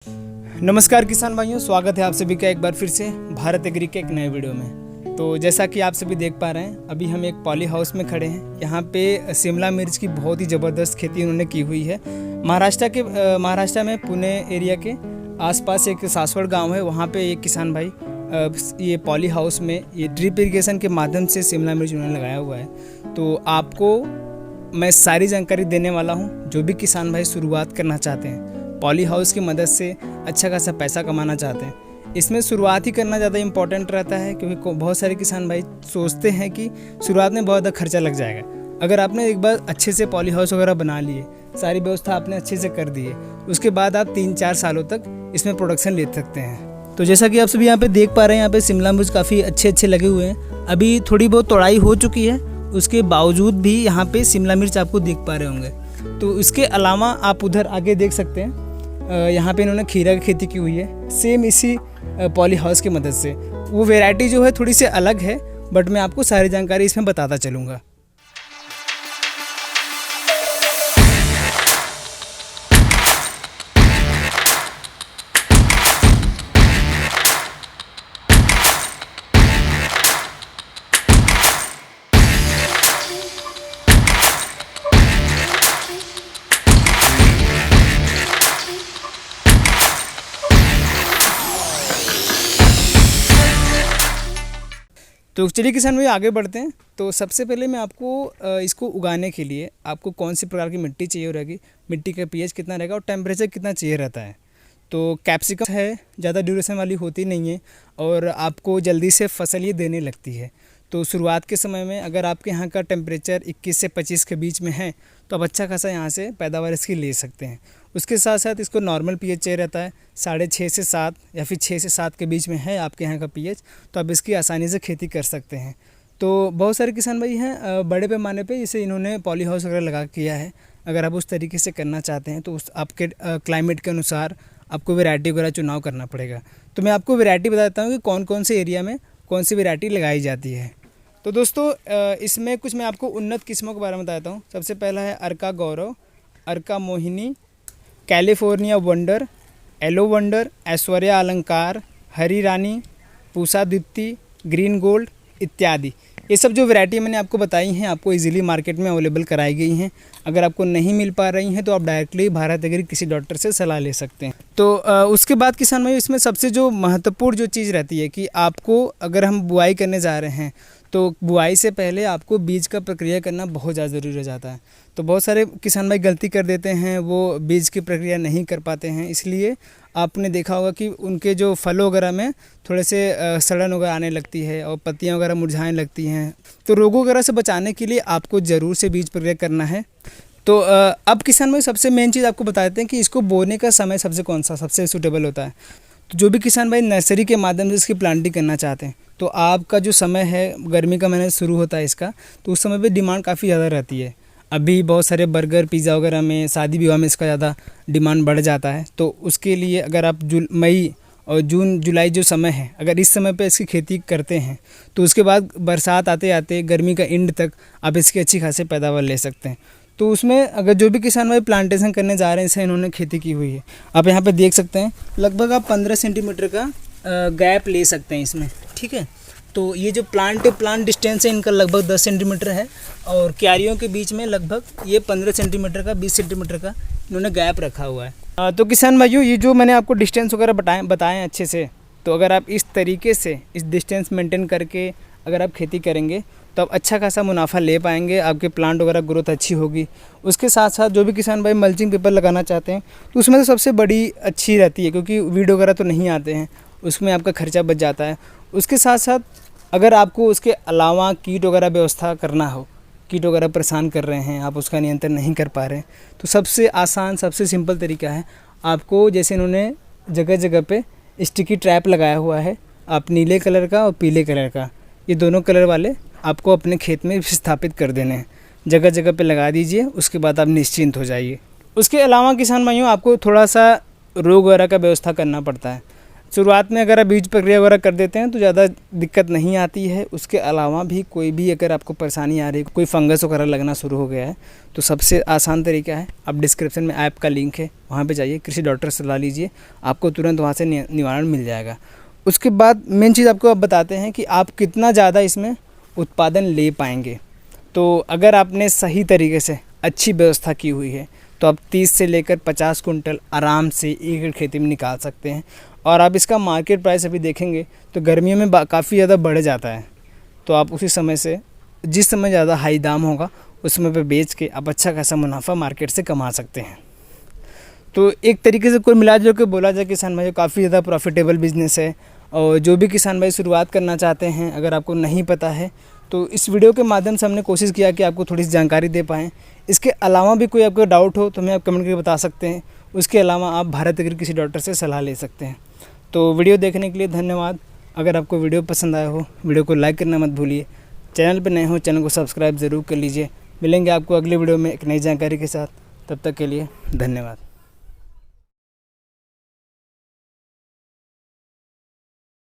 नमस्कार किसान भाइयों, स्वागत है आप सभी का एक बार फिर से भारत एग्री के एक नए वीडियो में। तो जैसा कि आप सभी देख पा रहे हैं, अभी हम एक पॉली हाउस में खड़े हैं। यहाँ पे शिमला मिर्च की बहुत ही ज़बरदस्त खेती उन्होंने की हुई है। महाराष्ट्र में पुणे एरिया के आसपास एक सासवड़ गांव है, वहाँ पे एक किसान भाई ये पॉली हाउस में ये ड्रिप इरिगेशन के माध्यम से शिमला मिर्च उन्होंने लगाया हुआ है। तो आपको मैं सारी जानकारी देने वाला हूँ। जो भी किसान भाई शुरुआत करना चाहते हैं, पॉली हाउस की मदद से अच्छा खासा पैसा कमाना चाहते हैं, इसमें शुरुआत ही करना ज़्यादा इम्पॉर्टेंट रहता है। क्योंकि बहुत सारे किसान भाई सोचते हैं कि शुरुआत में बहुत ज़्यादा खर्चा लग जाएगा। अगर आपने एक बार अच्छे से पॉली हाउस वगैरह बना लिए, सारी व्यवस्था आपने अच्छे से कर दी है, उसके बाद आप 3-4 सालों तक इसमें प्रोडक्शन ले सकते हैं। तो जैसा कि आप सभी यहाँ पे देख पा रहे हैं, यहाँ पे शिमला मिर्च काफ़ी अच्छे लगे हुए हैं। अभी थोड़ी बहुत तोड़ाई हो चुकी है, उसके बावजूद भी यहाँ पे शिमला मिर्च आपको देख पा रहे होंगे। तो इसके अलावा आप उधर आगे देख सकते हैं, यहाँ पे इन्होंने खीरा की खेती की हुई है, सेम इसी पॉली हाउस की मदद से। वो वैरायटी जो है थोड़ी सी अलग है, बट मैं आपको सारी जानकारी इसमें बताता चलूँगा। तो चलिए किसान भाई आगे बढ़ते हैं। तो सबसे पहले मैं आपको इसको उगाने के लिए आपको कौन सी प्रकार की मिट्टी चाहिए रहेगी, मिट्टी का पीएच कितना रहेगा और टेम्परेचर कितना चाहिए रहता है। तो कैप्सिकम है, ज़्यादा ड्यूरेशन वाली होती नहीं है और आपको जल्दी से फसल ये देने लगती है। तो शुरुआत के समय में अगर आपके यहाँ का टेम्परेचर 21 से 25 के बीच में है, तो आप अच्छा खासा यहाँ से पैदावार इसकी ले सकते हैं। उसके साथ साथ इसको नॉर्मल पीएच चाहिए रहता है, 6.5 से 7 या फिर 6 से 7 के बीच में है आपके यहाँ का पीएच, तो आप इसकी आसानी से खेती कर सकते हैं। तो बहुत सारे किसान भाई हैं बड़े पैमाने पे इसे इन्होंने पॉली हाउस वगैरह लगा किया है। अगर आप उस तरीके से करना चाहते हैं तो उस आपके क्लाइमेट के अनुसार आपको वैरायटी वगैरह चुनाव करना पड़ेगा। तो मैं आपको वैरायटी बताता हूँ कि कौन कौन से एरिया में कौन सी वैरायटी लगाई जाती है। तो दोस्तों इसमें कुछ मैं आपको उन्नत किस्मों के बारे में बताता हूँ। सबसे पहला है Arka Gaurav, Arka Mohini, California wonder, yellow wonder, Aishwarya Alankar, Hari Rani, Pusa Deepti, green gold इत्यादि। ये सब जो वैरायटी मैंने आपको बताई हैं, आपको इजीली मार्केट में अवेलेबल कराई गई हैं। अगर आपको नहीं मिल पा रही हैं तो आप डायरेक्टली भारत एग्री किसी डॉक्टर से सलाह ले सकते हैं। तो उसके बाद किसान भाई इसमें सबसे जो महत्वपूर्ण जो चीज़ रहती है कि आपको अगर हम बुआई करने जा रहे हैं तो बुआई से पहले आपको बीज का प्रक्रिया करना बहुत ज़्यादा ज़रूरी हो जाता है। तो बहुत सारे किसान भाई गलती कर देते हैं, वो बीज की प्रक्रिया नहीं कर पाते हैं। इसलिए आपने देखा होगा कि उनके जो फल वगैरह में थोड़े से सड़न वगैरह आने लगती है और पत्तियां वगैरह मुरझाने लगती हैं। तो रोगों वगैरह से बचाने के लिए आपको ज़रूर से बीज प्रक्रिया करना है। तो अब किसान भाई सबसे मेन चीज़ आपको बता देते हैं कि इसको बोने का समय सबसे सूटेबल होता है। तो जो भी किसान भाई नर्सरी के माध्यम से इसकी प्लांटिंग करना चाहते हैं, तो आपका जो समय है, गर्मी का महीना शुरू होता है इसका, तो उस समय पे डिमांड काफ़ी ज़्यादा रहती है। अभी बहुत सारे बर्गर पिज़्ज़ा वगैरह में, शादी विवाह में इसका ज़्यादा डिमांड बढ़ जाता है। तो उसके लिए अगर आप मई और जून जुलाई जो समय है, अगर इस समय पे इसकी खेती करते हैं तो उसके बाद बरसात आते आते गर्मी का एंड तक आप इसकी अच्छी खासी पैदावार ले सकते हैं। तो उसमें अगर जो भी किसान भाई प्लांटेशन करने जा रहे हैं, इसे इन्होंने खेती की हुई है, आप यहाँ पे देख सकते हैं लगभग आप 15 सेंटीमीटर का गैप ले सकते हैं इसमें, ठीक है। तो ये जो प्लांट डिस्टेंस है इनका लगभग 10 सेंटीमीटर है और क्यारियों के बीच में लगभग ये 15 सेंटीमीटर का 20 सेंटीमीटर का इन्होंने गैप रखा हुआ है। तो किसान भाइयों, ये जो मैंने आपको डिस्टेंस वगैरह बताएं अच्छे से, तो अगर आप इस तरीके से इस डिस्टेंस मेंटेन करके अगर आप खेती करेंगे तो आप अच्छा खासा मुनाफा ले पाएंगे, आपके प्लांट वगैरह ग्रोथ अच्छी होगी। उसके साथ साथ जो भी किसान भाई मल्चिंग पेपर लगाना चाहते हैं तो उसमें तो सबसे बड़ी अच्छी रहती है, क्योंकि वीड वगैरह तो नहीं आते हैं, उसमें आपका खर्चा बच जाता है। उसके साथ साथ अगर आपको उसके अलावा कीट वगैरह व्यवस्था करना हो, कीट वगैरह परेशान कर रहे हैं, आप उसका नियंत्रण नहीं कर पा रहे हैं, तो सबसे आसान सबसे सिंपल तरीका है, आपको जैसे इन्होंने जगह जगह पे स्टिकी ट्रैप लगाया हुआ है, आप नीले कलर का और पीले कलर का, ये दोनों कलर वाले आपको अपने खेत में स्थापित कर देने हैं। जगह जगह पे लगा दीजिए, उसके बाद आप निश्चिंत हो जाइए। उसके अलावा किसान भाइयों, आपको थोड़ा सा रोग वगैरह का व्यवस्था करना पड़ता है। शुरुआत में अगर आप बीज प्रक्रिया वगैरह कर देते हैं तो ज़्यादा दिक्कत नहीं आती है। उसके अलावा भी कोई भी अगर आपको परेशानी आ रही है, कोई फंगस वगैरह लगना शुरू हो गया है, तो सबसे आसान तरीका है, आप डिस्क्रिप्शन में ऐप का लिंक है, वहाँ पे जाइए, कृषि डॉक्टर से सलाह लीजिए, आपको तुरंत वहाँ से निवारण मिल जाएगा। उसके बाद मेन चीज़ आपको अब बताते हैं कि आप कितना ज़्यादा इसमें उत्पादन ले पाएंगे। तो अगर आपने सही तरीके से अच्छी व्यवस्था की हुई है तो आप 30 से लेकर 50 कुंटल आराम से एक एकड़ खेती में निकाल सकते हैं। और आप इसका मार्केट प्राइस अभी देखेंगे तो गर्मियों में काफ़ी ज़्यादा बढ़ जाता है, तो आप उसी समय से, जिस समय ज़्यादा हाई दाम होगा उस समय पे बेच के आप अच्छा खासा मुनाफा मार्केट से कमा सकते हैं। तो एक तरीके से कुल मिला जो कि बोला जाए किसान भाई काफ़ी ज़्यादा प्रॉफिटेबल बिज़नेस है। और जो भी किसान भाई शुरुआत करना चाहते हैं, अगर आपको नहीं पता है तो इस वीडियो के माध्यम से हमने कोशिश किया कि आपको थोड़ी सी जानकारी दे पाएँ। इसके अलावा भी कोई आपको डाउट हो तो हमें आप कमेंट करके बता सकते हैं। उसके अलावा आप भारत एग्री कृषि डॉक्टर से सलाह ले सकते हैं। तो वीडियो देखने के लिए धन्यवाद। अगर आपको वीडियो पसंद आया हो, वीडियो को लाइक करना मत भूलिए। चैनल पर नए हो, चैनल को सब्सक्राइब ज़रूर कर लीजिए। मिलेंगे आपको अगले वीडियो में एक नई जानकारी के साथ। तब तक के लिए धन्यवाद।